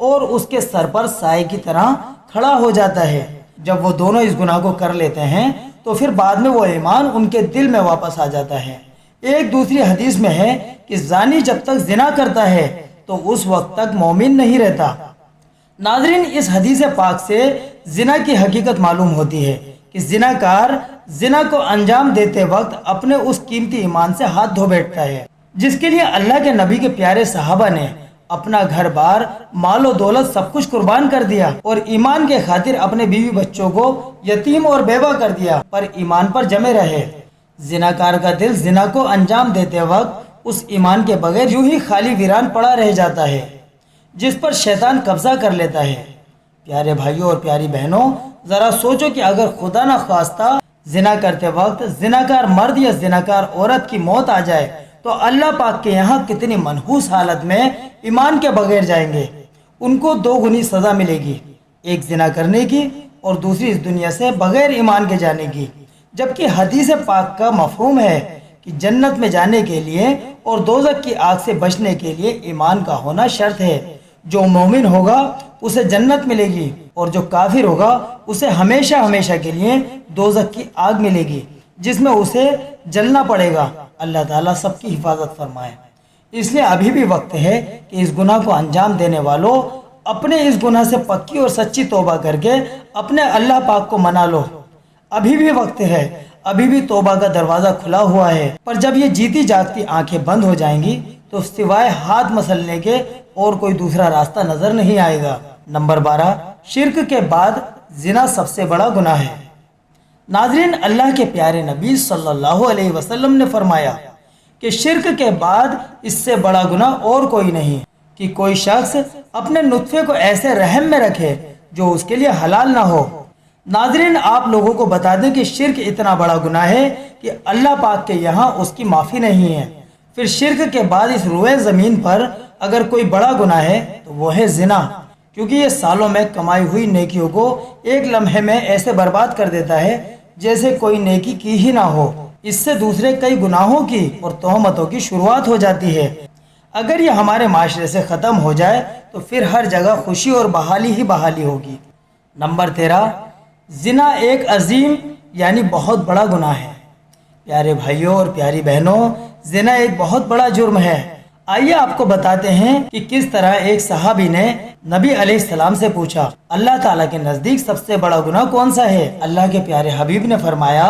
اور اس کے سر پر سائے کی طرح کھڑا ہو جاتا ہے۔ جب وہ دونوں اس گناہ کو کر لیتے ہیں تو پھر بعد میں وہ ایمان ان کے دل میں واپس آ جاتا ہے۔ ایک دوسری حدیث میں ہے کہ زانی جب تک زنا کرتا ہے تو اس وقت تک مومن نہیں رہتا۔ ناظرین، اس حدیث پاک سے زنا کی حقیقت معلوم ہوتی ہے کہ زنا کار زنا کو انجام دیتے وقت اپنے اس قیمتی ایمان سے ہاتھ دھو بیٹھتا ہے جس کے لیے اللہ کے نبی کے پیارے صحابہ نے اپنا گھر بار، مال و دولت سب کچھ قربان کر دیا اور ایمان کے خاطر اپنے بیوی بچوں کو یتیم اور بیوہ کر دیا، پر ایمان پر جمے رہے۔ زناکار کا دل زنا کو انجام دیتے وقت اس ایمان کے بغیر یوں ہی خالی ویران پڑا رہ جاتا ہے جس پر شیطان قبضہ کر لیتا ہے۔ پیارے بھائیوں اور پیاری بہنوں، ذرا سوچو کہ اگر خدا نہ خواستہ زنا کرتے وقت زناکار مرد یا زناکار عورت کی موت آ جائے تو اللہ پاک کے یہاں کتنی منحوس حالت میں ایمان کے بغیر جائیں گے۔ ان کو دو گنی سزا ملے گی، ایک زنا کرنے کی اور دوسری اس دنیا سے بغیر ایمان کے جانے کی، جبکہ حدیث پاک کا مفہوم ہے کہ جنت میں جانے کے لیے اور دوزخ کی آگ سے بچنے کے لیے ایمان کا ہونا شرط ہے۔ جو مومن ہوگا اسے جنت ملے گی اور جو کافر ہوگا اسے ہمیشہ ہمیشہ کے لیے دوزخ کی آگ ملے گی جس میں اسے جلنا پڑے گا۔ اللہ تعالیٰ سب کی حفاظت فرمائے۔ اس لیے ابھی بھی وقت ہے کہ اس گناہ کو انجام دینے والوں اپنے اس گناہ سے پکی اور سچی توبہ کر کے اپنے اللہ پاک کو منا لو۔ ابھی بھی وقت ہے، ابھی بھی توبہ کا دروازہ کھلا ہوا ہے، پر جب یہ جیتی جاگتی آنکھیں بند ہو جائیں گی تو سوائے ہاتھ مسلنے کے اور کوئی دوسرا راستہ نظر نہیں آئے گا۔ نمبر 12، شرک کے بعد زنا سب سے بڑا گناہ ہے۔ ناظرین، اللہ کے پیارے نبی صلی اللہ علیہ وسلم نے فرمایا کہ شرک کے بعد اس سے بڑا گناہ اور کوئی نہیں کہ کوئی شخص اپنے نطفے کو ایسے رحم میں رکھے جو اس کے لیے حلال نہ ہو۔ ناظرین، آپ لوگوں کو بتا دیں کہ شرک اتنا بڑا گناہ ہے کہ اللہ پاک کے یہاں اس کی معافی نہیں ہے۔ پھر شرک کے بعد اس روئے زمین پر اگر کوئی بڑا گناہ ہے تو وہ ہے زنا، کیونکہ یہ سالوں میں کمائی ہوئی نیکیوں کو ایک لمحے میں ایسے برباد کر دیتا ہے جیسے کوئی نیکی کی ہی نہ ہو۔ اس سے دوسرے کئی گناہوں کی اور تہمتوں کی شروعات ہو جاتی ہے۔ اگر یہ ہمارے معاشرے سے ختم ہو جائے تو پھر ہر جگہ خوشی اور بحالی ہی بحالی ہوگی۔ نمبر 13، زنا ایک عظیم یعنی بہت بڑا گناہ ہے۔ پیارے بھائیوں اور پیاری بہنوں، زنا ایک بہت بڑا جرم ہے۔ آئیے آپ کو بتاتے ہیں کہ کس طرح ایک صحابی نے نبی علیہ السلام سے پوچھا، اللہ تعالیٰ کے نزدیک سب سے بڑا گناہ کون سا ہے؟ اللہ کے پیارے حبیب نے فرمایا،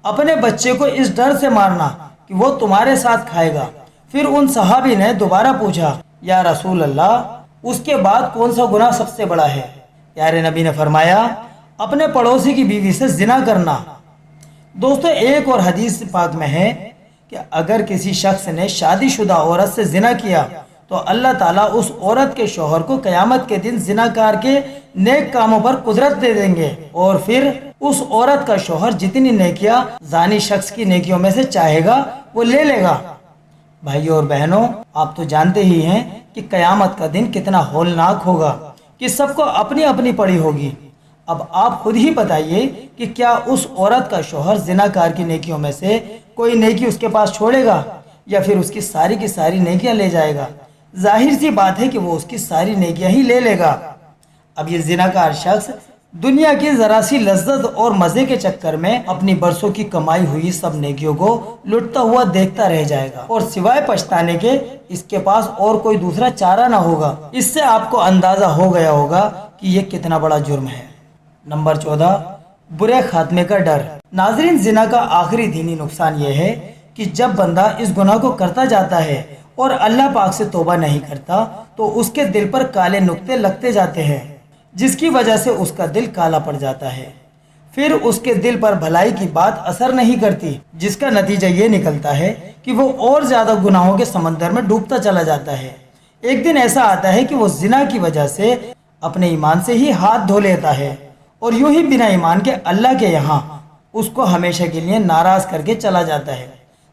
اپنے بچے کو اس ڈر سے مارنا کہ وہ تمہارے ساتھ کھائے گا۔ پھر ان صحابی نے دوبارہ پوچھا، یا رسول اللہ، اس کے بعد کون سا گناہ سب سے بڑا ہے؟ پیارے نبی نے فرمایا، اپنے پڑوسی کی بیوی سے زنا کرنا۔ دوستو، ایک اور حدیث پاک میں ہے کہ اگر کسی شخص نے شادی شدہ عورت سے زنا کیا تو اللہ تعالیٰ اس عورت کے شوہر کو قیامت کے دن زناکار کے نیک کاموں پر قدرت دے دیں گے، اور پھر اس عورت کا شوہر جتنی نیکیاں زانی شخص کی نیکیوں میں سے چاہے گا وہ لے لے گا۔ بھائیوں اور بہنوں، آپ تو جانتے ہی ہیں کہ قیامت کا دن کتنا ہولناک ہوگا، کہ سب کو اپنی اپنی پڑی ہوگی۔ اب آپ خود ہی بتائیے کہ کیا اس عورت کا شوہر زناکار کی نیکیوں میں سے کوئی نیکی اس کے پاس چھوڑے گا یا پھر اس کی ساری نیکیاں لے جائے گا؟ ظاہر سی بات ہے کہ وہ اس کی ساری نیکیاں ہی لے لے گا۔ اب یہ زناکار شخص دنیا کی ذرا سی لذت اور مزے کے چکر میں اپنی برسوں کی کمائی ہوئی سب نیکیوں کو لٹتا ہوا دیکھتا رہ جائے گا، اور سوائے پچھتانے کے اس کے پاس اور کوئی دوسرا چارہ نہ ہوگا۔ اس سے آپ کو اندازہ ہو گیا ہوگا کہ یہ کتنا بڑا جرم ہے۔ نمبر 14، برے خاتمے کا ڈر۔ ناظرین، زنا کا آخری دینی نقصان یہ ہے کہ جب بندہ اس گناہ کو کرتا جاتا ہے اور اللہ پاک سے توبہ نہیں کرتا تو اس کے دل پر کالے نقطے لگتے جاتے ہیں، جس کی وجہ سے اس کا دل کالا پڑ جاتا ہے۔ پھر اس کے دل پر بھلائی کی بات اثر نہیں کرتی، جس کا نتیجہ یہ نکلتا ہے کہ وہ اور زیادہ گناہوں کے سمندر میں ڈوبتا چلا جاتا ہے۔ ایک دن ایسا آتا ہے کہ وہ زنا کی وجہ سے اپنے ایمان سے ہی ہاتھ دھو لیتا ہے اور یوں ہی بنا ایمان کے اللہ کے یہاں اس کو ہمیشہ کے لیے ناراض کر کے چلا جاتا ہے۔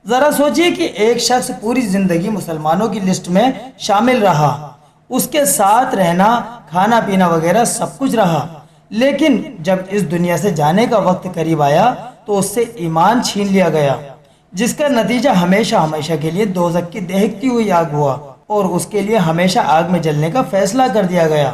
ذرا سوچئے کہ ایک شخص پوری زندگی مسلمانوں کی لسٹ میں شامل رہا، اس کے ساتھ رہنا، کھانا پینا وغیرہ سب کچھ رہا، لیکن جب اس دنیا سے جانے کا وقت قریب آیا تو اس سے ایمان چھین لیا گیا، جس کا نتیجہ ہمیشہ ہمیشہ کے لیے دوزخ کی دہکتی ہوئی آگ ہوا۔ اور اس کے لیے ہمیشہ آگ میں جلنے کا فیصلہ کر دیا گیا۔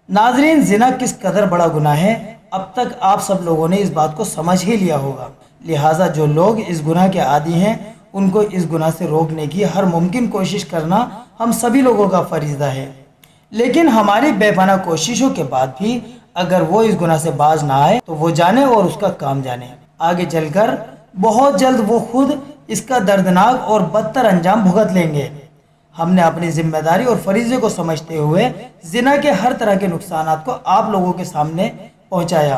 ناظرین، زنا کس قدر بڑا گناہ ہے اب تک آپ سب لوگوں نے اس بات کو سمجھ ہی لیا ہوگا، لہٰذا جو لوگ اس گناہ کے عادی ہیں ان کو اس گناہ سے روکنے کی ہر ممکن کوشش کرنا ہم سبھی لوگوں کا فریضہ ہے۔ لیکن ہماری بے پناہ کوششوں کے بعد بھی اگر وہ اس گناہ سے باز نہ آئے تو وہ جانے اور اس کا کام جانے، آگے چل کر بہت جلد وہ خود اس کا دردناک اور بدتر انجام بھگت لیں گے۔ ہم نے اپنی ذمہ داری اور فریضے کو سمجھتے ہوئے زنا کے ہر طرح کے نقصانات کو آپ لوگوں کے سامنے پہنچایا۔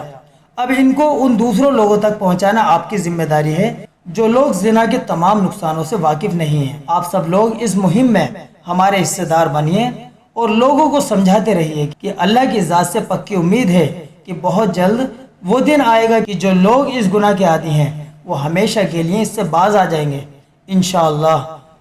اب ان کو ان دوسروں لوگوں تک پہنچانا آپ کی ذمہ داری ہے جو لوگ زنا کے تمام نقصانوں سے واقف نہیں ہیں۔ آپ سب لوگ اس مہم میں ہمارے حصے دار بنیے اور لوگوں کو سمجھاتے رہیے کہ اللہ کی ذات سے پکی امید ہے کہ بہت جلد وہ دن آئے گا کہ جو لوگ اس گناہ کے عادی ہیں وہ ہمیشہ کے لیے اس سے باز آ جائیں گے انشاءاللہ۔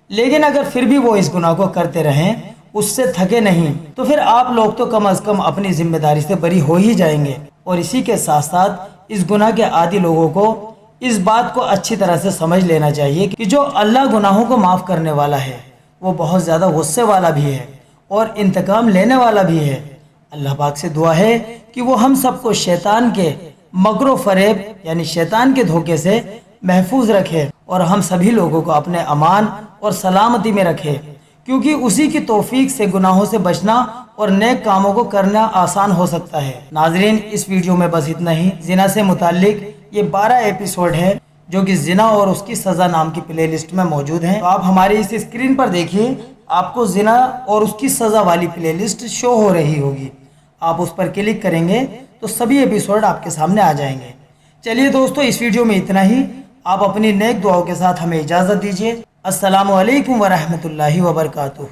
لیکن اگر پھر بھی وہ اس گناہ کو کرتے رہیں، اس سے تھکے نہیں، تو پھر آپ لوگ تو کم از کم اپنی ذمہ داری سے بری ہو ہی جائیں گے۔ اور اسی کے ساتھ ساتھ اس گناہ کے عادی لوگوں کو اس بات کو اچھی طرح سے سمجھ لینا چاہیے کہ جو اللہ گناہوں کو معاف کرنے والا ہے وہ بہت زیادہ غصے والا بھی ہے اور انتقام لینے والا بھی ہے۔ اللہ پاک سے دعا ہے کہ وہ ہم سب کو شیطان کے مکر و فریب یعنی شیطان کے دھوکے سے محفوظ رکھے اور ہم سبھی لوگوں کو اپنے امان اور سلامتی میں رکھے، کیونکہ اسی کی توفیق سے گناہوں سے بچنا اور نیک کاموں کو کرنا آسان ہو سکتا ہے۔ ناظرین، اس ویڈیو میں بس اتنا ہی۔ زنا سے متعلق یہ 12 ایپیسوڈ ہے جو کہ زنا اور اس کی سزا نام کی پلے لسٹ میں موجود ہیں۔ تو آپ ہماری اس اسکرین پر دیکھیے، آپ کو زنا اور اس کی سزا والی پلے لسٹ شو ہو رہی ہوگی۔ آپ اس پر کلک کریں گے تو سبھی ایپیسوڈ آپ کے سامنے آ جائیں گے۔ چلیے دوستو، اس ویڈیو میں اتنا ہی۔ آپ اپنی نیک دعاؤں کے ساتھ ہمیں اجازت دیجیے۔ السلام علیکم ورحمۃ اللہ وبرکاتہ۔